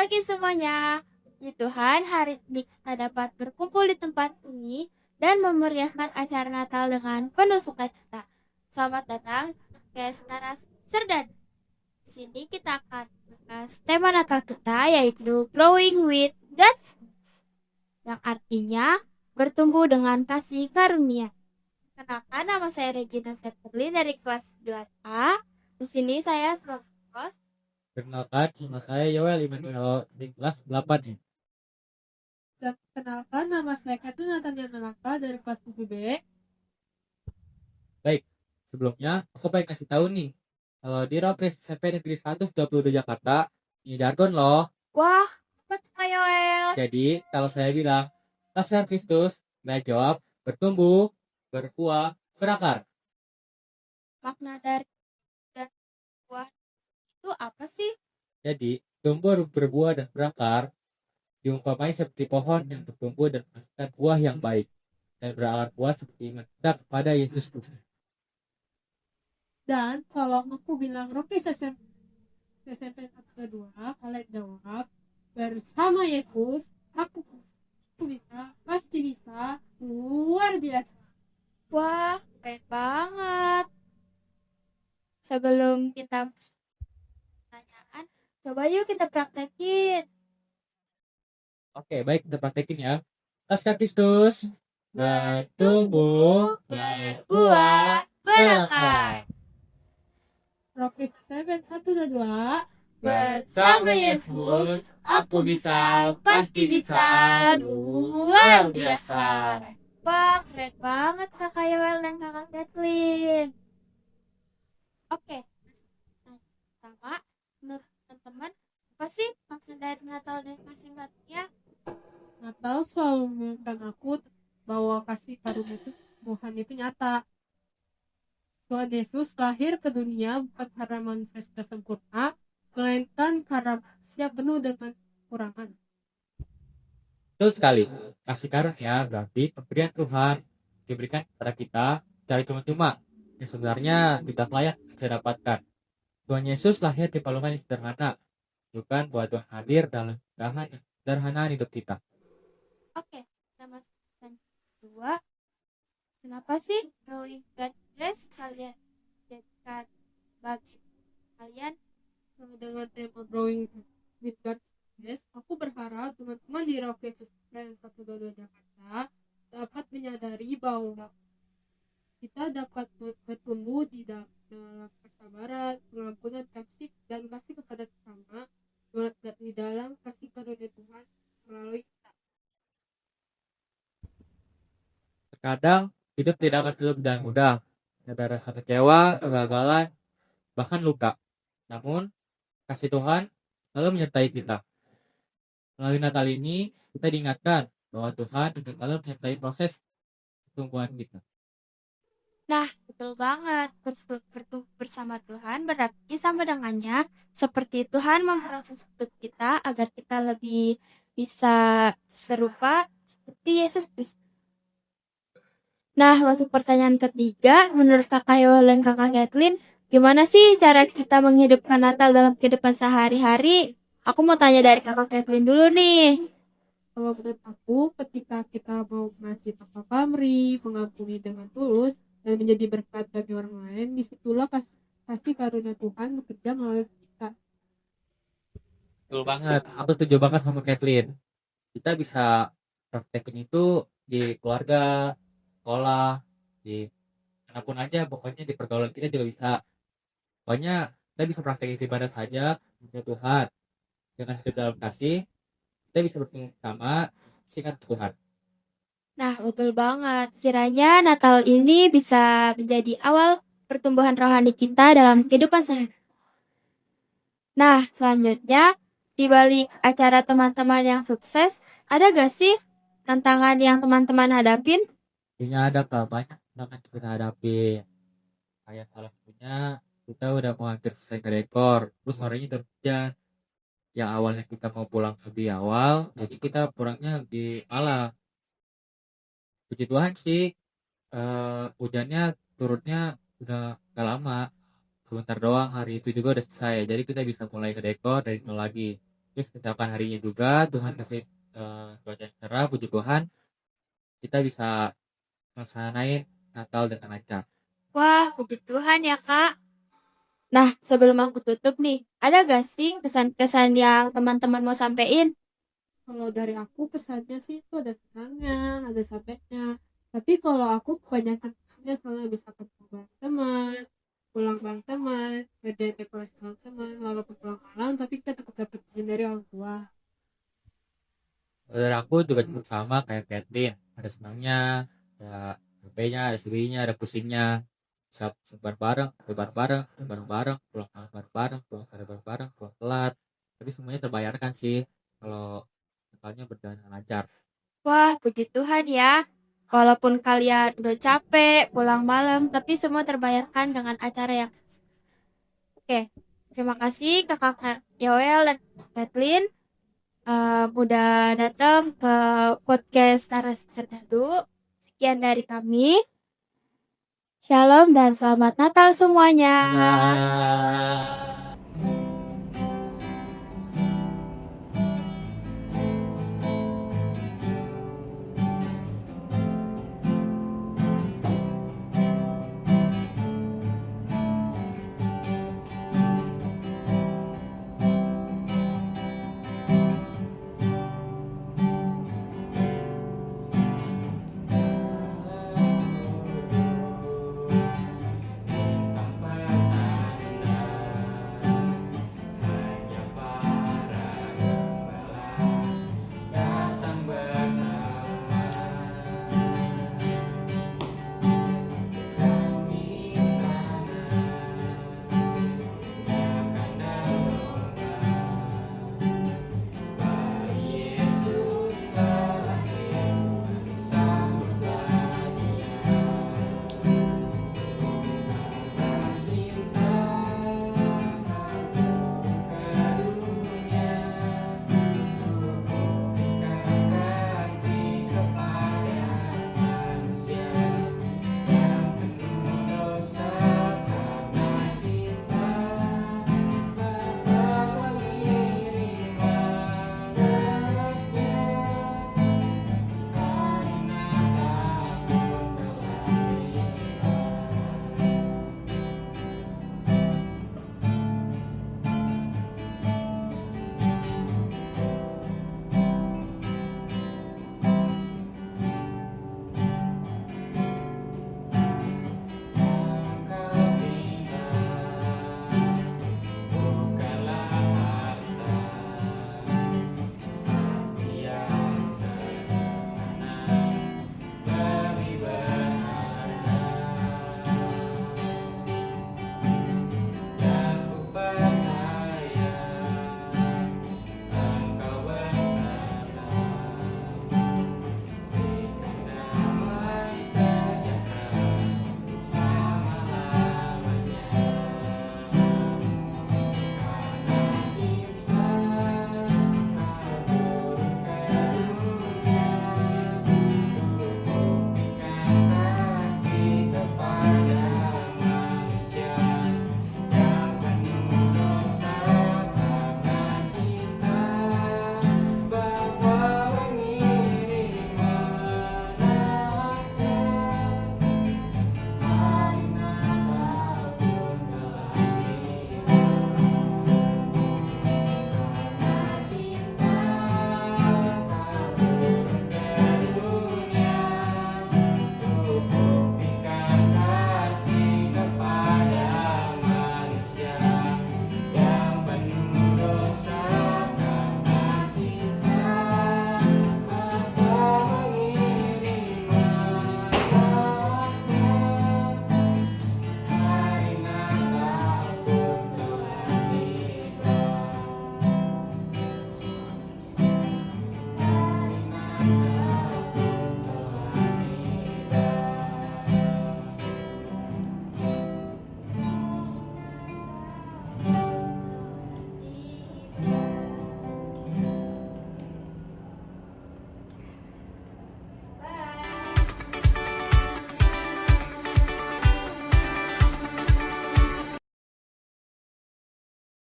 pagi semuanya. Puji Tuhan, hari ini kita dapat berkumpul di tempat ini dan memeriahkan acara Natal dengan penuh sukacita. Selamat datang ke podcast Naras Serdan. Di sini kita akan membahas tema Natal kita yaitu Growing with God, yang artinya bertumbuh dengan kasih karunia. Kenalkan, nama saya Regina Setterlin dari kelas 9A. Di sini saya sebagai host. Perkenalkan, nama saya Yoel Immanuel di kelas 8 nih. Dan kenalkan, nama saya Katu Natania Melaka dari kelas 7B. Baik, sebelumnya aku pengen kasih tahu nih, kalau di Rokris SMP Negeri 122 Jakarta, ini jargon loh. Wah, cepat Kak Yoel. Jadi, kalau saya bilang, Pasar Kristus, saya jawab, bertumbuh, berbuah, berakar. Makna dari dan buah itu apa sih? Jadi, tumbuh, berbuah, dan berakar diumpamai seperti pohon yang bertumbuh dan menghasilkan buah yang baik, dan berakar buah seperti iman kita kepada Yesus Kristus. Dan kalau aku bilang Rokis SMP 122, kalian jawab, bersama Yesus, aku bisa, pasti bisa, luar biasa. Wah, keren banget. Sebelum kita masuk ke pertanyaan, coba yuk kita praktekin. Oke, baik, kita praktekin ya. Pasca Kristus, bertumbuh, berbuah, berakar. Rokis SMP 122, Bersama Yesus, aku bisa, pasti bisa, luar biasa. Wah, keren banget Kakak Yoel dan Kakak Kathleen. Oke, masuk ke pertanyaan pertama. Menurut teman-teman, apa sih makna dari Natal dan kasih karunia? Natal selalu mengingatkan aku bahwa kasih karunia itu Tuhan itu nyata. Tuhan Yesus lahir ke dunia bukan karena manusia sudah sempurna, melainkan karena manusia penuh dengan kekurangan. Betul sekali. Kasih karunia berarti pemberian Tuhan diberikan kepada kita dari cuma-cuma yang sebenarnya tidak layak kita dapatkan. Tuhan Yesus lahir di palungan yang sederhana, bukan buat Tuhan hadir dalam sederhana hidup kita. Oke, kita masuk ke pertanyaan kedua. Kenapa sih Growing God Dress kalian jadikan bagi kalian? Dengan tema Growing with God, aku berharap teman-teman di Rokis SMP 122 Jakarta dapat menyadari bahwa kita dapat bertumbuh di dalam kesabaran, pengampunan, kasih, dan kasih kepada sesama di dalam kasih karunia Tuhan melalui kita. Terkadang hidup tidak akan selalu berjalan mudah. Ada rasa kecewa, kegagalan, bahkan luka. Namun, kasih Tuhan selalu menyertai kita. Melalui Natal ini, kita diingatkan bahwa Tuhan selalu menyertai proses pertumbuhan kita. Nah, betul banget. Bertumbuh bersama Tuhan berarti sama dengannya seperti Tuhan memproses hidup kita agar kita lebih bisa serupa seperti Yesus Kristus. Nah, masuk pertanyaan ketiga. Menurut Kakak Yoel dan Kakak Kathleen, gimana sih cara kita menghidupkan Natal dalam kehidupan sehari-hari? Aku mau tanya dari Kakak Kathleen dulu nih. Kalau menurut aku, ketika kita mau ngasih tanggal pamrih, mengampuni dengan tulus, dan menjadi berkat bagi orang lain, disitulah kasih karunia Tuhan bekerja melalui kita. Betul banget. Aku setuju banget sama Kathleen. Kita bisa praktekin itu di keluarga, sekolah, di manapun aja, pokoknya di pergaulan kita juga bisa. Pokoknya kita bisa praktekin di mana saja punya Tuhan. Dengan hidup dalam kasih, kita bisa bertemu bersama singkat Tuhan. Nah, betul banget. Kiranya Natal ini bisa menjadi awal pertumbuhan rohani kita dalam kehidupan sehari. Nah, selanjutnya, di balik acara teman-teman yang sukses, ada gak sih tantangan yang teman-teman hadapin? Kayaknya ada Kak, banyak tantangan yang kita hadapi. Kayak salah satunya, kita udah mau hampir selesai ke dekor, terus sorenya udah hujan. Yang awalnya kita mau pulang lebih awal, jadi kita pulangnya lebih malam. Puji Tuhan sih, hujannya turunnya udah gak lama. Sebentar doang, hari itu juga udah selesai. Jadi kita bisa mulai ke dekor dari nol lagi. Terus keesokan harinya juga Tuhan kasih cuaca yang cerah, puji Tuhan kita bisa melaksanain Natal dengan lancar. Wah, puji Tuhan ya, Kak. Nah, sebelum aku tutup nih, ada gak sih kesan-kesan yang teman-teman mau sampein? Kalau dari aku kesannya sih itu ada senangnya, ada capeknya. Tapi kalau aku kebanyakan kesannya soalnya bisa ketemu bareng teman, pulang bareng teman, ngerjain dekorasi bareng teman, walaupun pulang malam tapi kita tetap dapat izin dari orang tua. Kalau dari aku juga cukup sama kayak Kathleen, ada senangnya, ada capeknya, ada sedihnya, ada pusingnya. Bisa sebar bareng, sebar bareng, bareng bareng, pulang malam bareng bareng, pulang sore bareng bareng, pulang telat. Tapi semuanya terbayarkan sih kalau Natalnya berjalan dengan lancar. Wah, puji Tuhan ya. Walaupun kalian udah capek, pulang malam, tapi semua terbayarkan dengan acara yang sukses. Oke, terima kasih Kakak Yoel dan Kak Kathleen udah datang ke podcast Taras Serdadu. Sekian dari kami. Shalom dan selamat Natal semuanya. Nah.